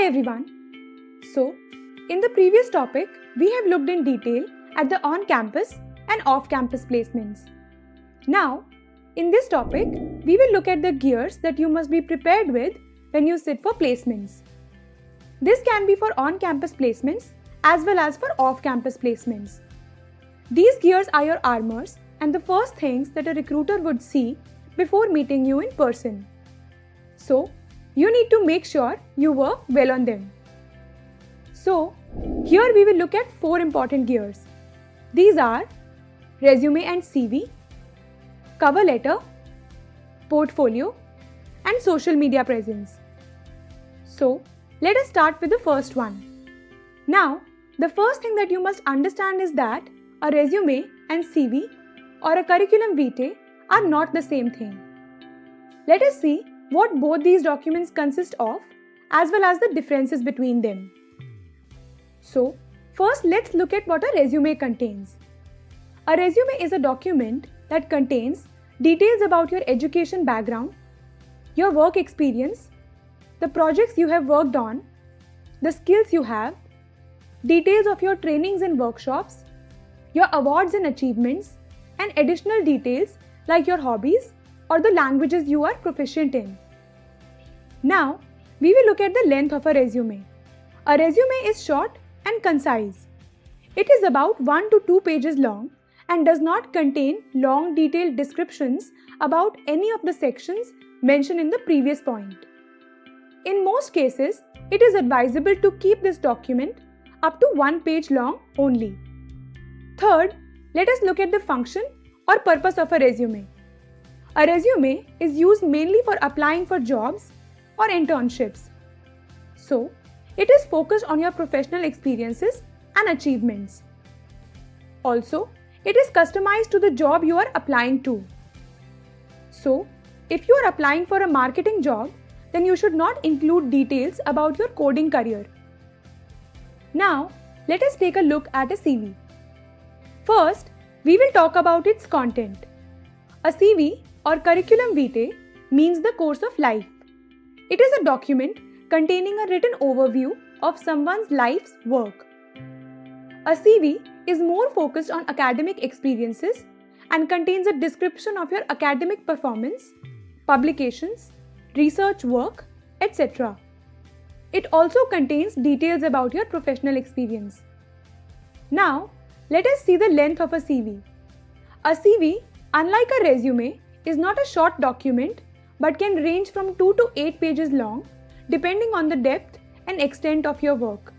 Hi everyone. So, in the previous topic, we have looked in detail at the on-campus and off-campus placements. Now, in this topic, we will look at the gears that you must be prepared with when you sit for placements. This can be for on-campus placements as well as for off-campus placements. These gears are your armors and the first things that a recruiter would see before meeting you in person. So, you need to make sure you work well on them. So, here we will look at 4 important gears. These are resume and CV, cover letter, portfolio, and social media presence. So, let us start with the first one. Now, the first thing that you must understand is that a resume and CV or a curriculum vitae are not the same thing. Let us see what both these documents consist of as well as the differences between them. So, first let's look at what a resume contains. A resume is a document that contains details about your education background, your work experience, the projects you have worked on, the skills you have, details of your trainings and workshops, your awards and achievements, and additional details like your hobbies or the languages you are proficient in. Now, we will look at the length of a resume. A resume is short and concise. It is about 1 to 2 pages long and does not contain long detailed descriptions about any of the sections mentioned in the previous point. In most cases, it is advisable to keep this document up to 1 page long only. Third, let us look at the function or purpose of a resume. A resume is used mainly for applying for jobs or internships. So, it is focused on your professional experiences and achievements. Also, it is customized to the job you are applying to. So, if you are applying for a marketing job, then you should not include details about your coding career. Now, let us take a look at a CV. First, we will talk about its content. A CV or curriculum vitae means the course of life. It is a document containing a written overview of someone's life's work. A CV is more focused on academic experiences and contains a description of your academic performance, publications, research work, etc. It also contains details about your professional experience. Now, let us see the length of a CV. A CV, unlike a resume, is not a short document but can range from 2 to 8 pages long depending on the depth and extent of your work.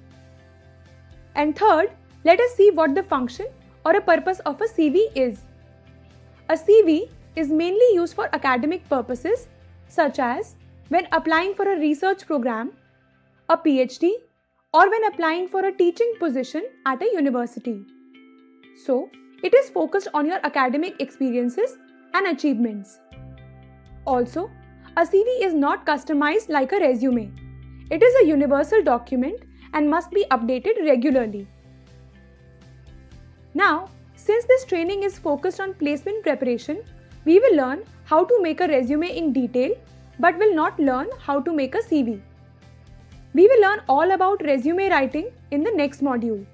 And third, let us see what the function or a purpose of a CV is. A CV is mainly used for academic purposes such as when applying for a research program, a PhD, or when applying for a teaching position at a university. So, it is focused on your academic experiences and achievements. Also, a CV is not customized like a resume. It is a universal document and must be updated regularly. Now, since this training is focused on placement preparation, we will learn how to make a resume in detail but will not learn how to make a CV. We will learn all about resume writing in the next module.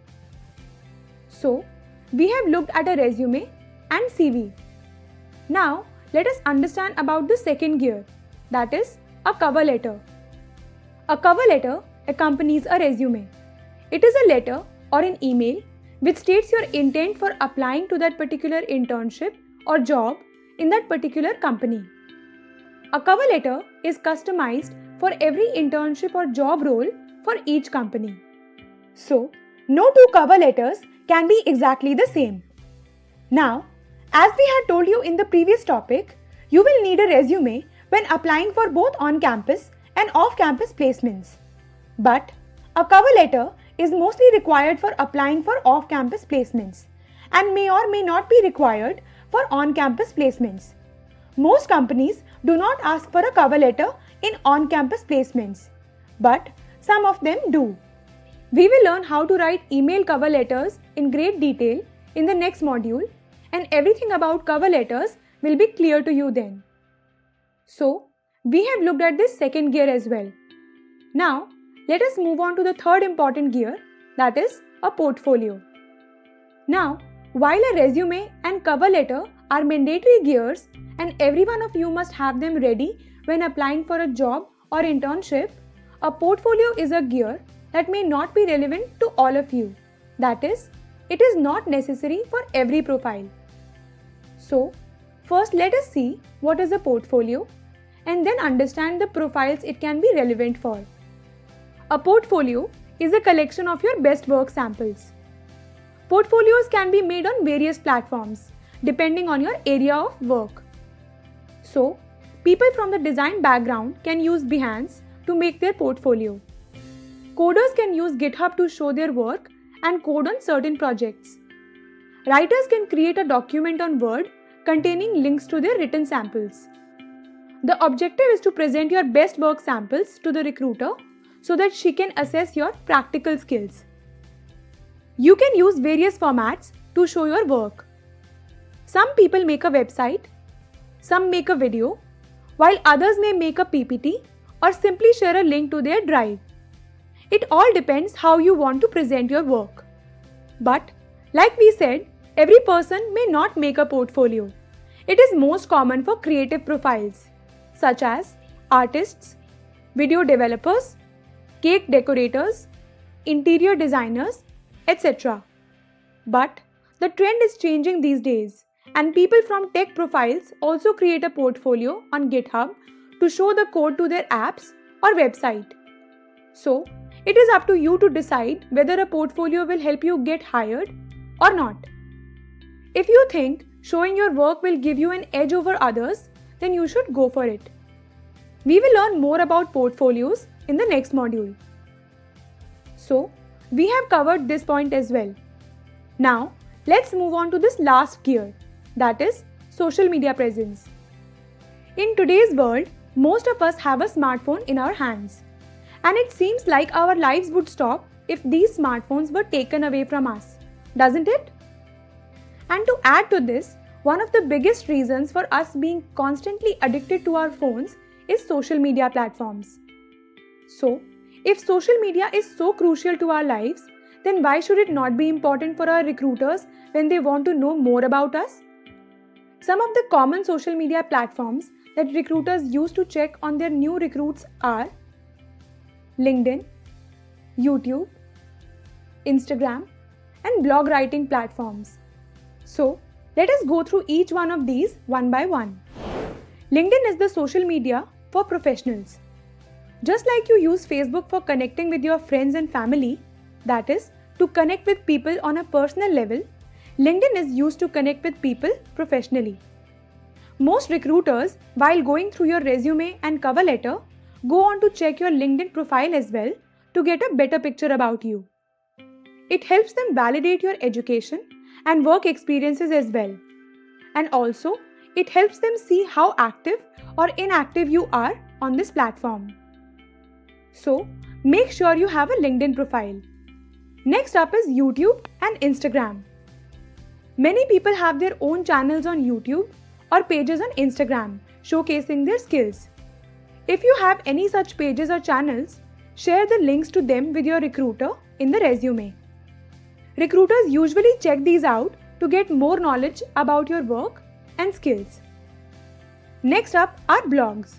So, we have looked at a resume and CV. Now, let us understand about the second gear, that is a cover letter. A cover letter accompanies a resume. It is a letter or an email which states your intent for applying to that particular internship or job in that particular company. A cover letter is customized for every internship or job role for each company. So, no two cover letters can be exactly the same. Now, as we had told you in the previous topic, you will need a resume when applying for both on-campus and off-campus placements. But a cover letter is mostly required for applying for off-campus placements and may or may not be required for on-campus placements. Most companies do not ask for a cover letter in on-campus placements, but some of them do. We will learn how to write email cover letters in great detail in the next module, and everything about cover letters will be clear to you then. So, we have looked at this second gear as well. Now, let us move on to the third important gear, that is a portfolio. Now, while a resume and cover letter are mandatory gears and every one of you must have them ready when applying for a job or internship, a portfolio is a gear that may not be relevant to all of you. That is, it is not necessary for every profile. So, first let us see what is a portfolio and then understand the profiles it can be relevant for. A portfolio is a collection of your best work samples. Portfolios can be made on various platforms depending on your area of work. So, people from the design background can use Behance to make their portfolio. Coders can use GitHub to show their work and code on certain projects. Writers can create a document on Word containing links to their written samples. The objective is to present your best work samples to the recruiter so that she can assess your practical skills. You can use various formats to show your work. Some people make a website, some make a video, while others may make a PPT or simply share a link to their drive. It all depends how you want to present your work. But, like we said, every person may not make a portfolio. It is most common for creative profiles, such as artists, video developers, cake decorators, interior designers, etc. But the trend is changing these days, and people from tech profiles also create a portfolio on GitHub to show the code to their apps or website. So, it is up to you to decide whether a portfolio will help you get hired or not. If you think showing your work will give you an edge over others, then you should go for it. We will learn more about portfolios in the next module. So, we have covered this point as well. Now, let's move on to this last gear, that is social media presence. In today's world, most of us have a smartphone in our hands. And it seems like our lives would stop if these smartphones were taken away from us, doesn't it? And to add to this, one of the biggest reasons for us being constantly addicted to our phones is social media platforms. So, if social media is so crucial to our lives, then why should it not be important for our recruiters when they want to know more about us? Some of the common social media platforms that recruiters use to check on their new recruits are LinkedIn, YouTube, Instagram, and blog writing platforms. So, let us go through each one of these one by one. LinkedIn is the social media for professionals. Just like you use Facebook for connecting with your friends and family, that is, to connect with people on a personal level, LinkedIn is used to connect with people professionally. Most recruiters, while going through your resume and cover letter, go on to check your LinkedIn profile as well to get a better picture about you. It helps them validate your education and work experiences as well. And also, it helps them see how active or inactive you are on this platform. So, make sure you have a LinkedIn profile. Next up is YouTube and Instagram. Many people have their own channels on YouTube or pages on Instagram showcasing their skills. If you have any such pages or channels, share the links to them with your recruiter in the resume. Recruiters usually check these out to get more knowledge about your work and skills. Next up are blogs.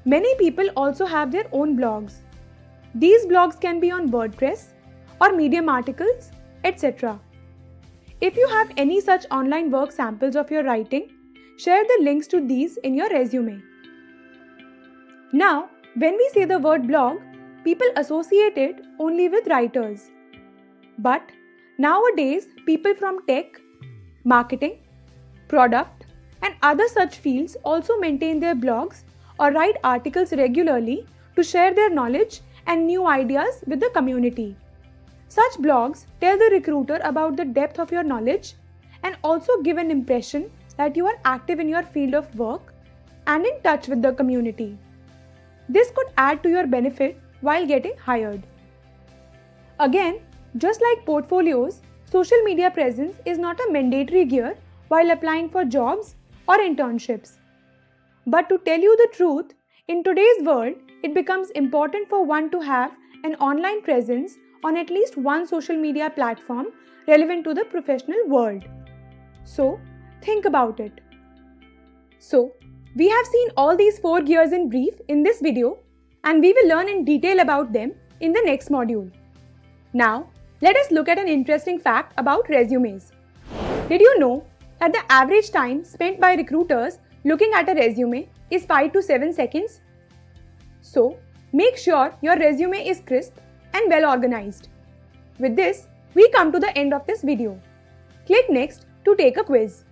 Many people also have their own blogs. These blogs can be on WordPress or Medium articles, etc. If you have any such online work samples of your writing, share the links to these in your resume. Now, when we say the word blog, people associate it only with writers. But nowadays, people from tech, marketing, product, and other such fields also maintain their blogs or write articles regularly to share their knowledge and new ideas with the community. Such blogs tell the recruiter about the depth of your knowledge and also give an impression that you are active in your field of work and in touch with the community. This could add to your benefit while getting hired. Again, just like portfolios, social media presence is not a mandatory gear while applying for jobs or internships. But to tell you the truth, in today's world, it becomes important for one to have an online presence on at least one social media platform relevant to the professional world. So, think about it. So, we have seen all these 4 gears in brief in this video, and we will learn in detail about them in the next module. Now, let us look at an interesting fact about resumes. Did you know that the average time spent by recruiters looking at a resume is 5 to 7 seconds? So, make sure your resume is crisp and well organized. With this, we come to the end of this video. Click next to take a quiz.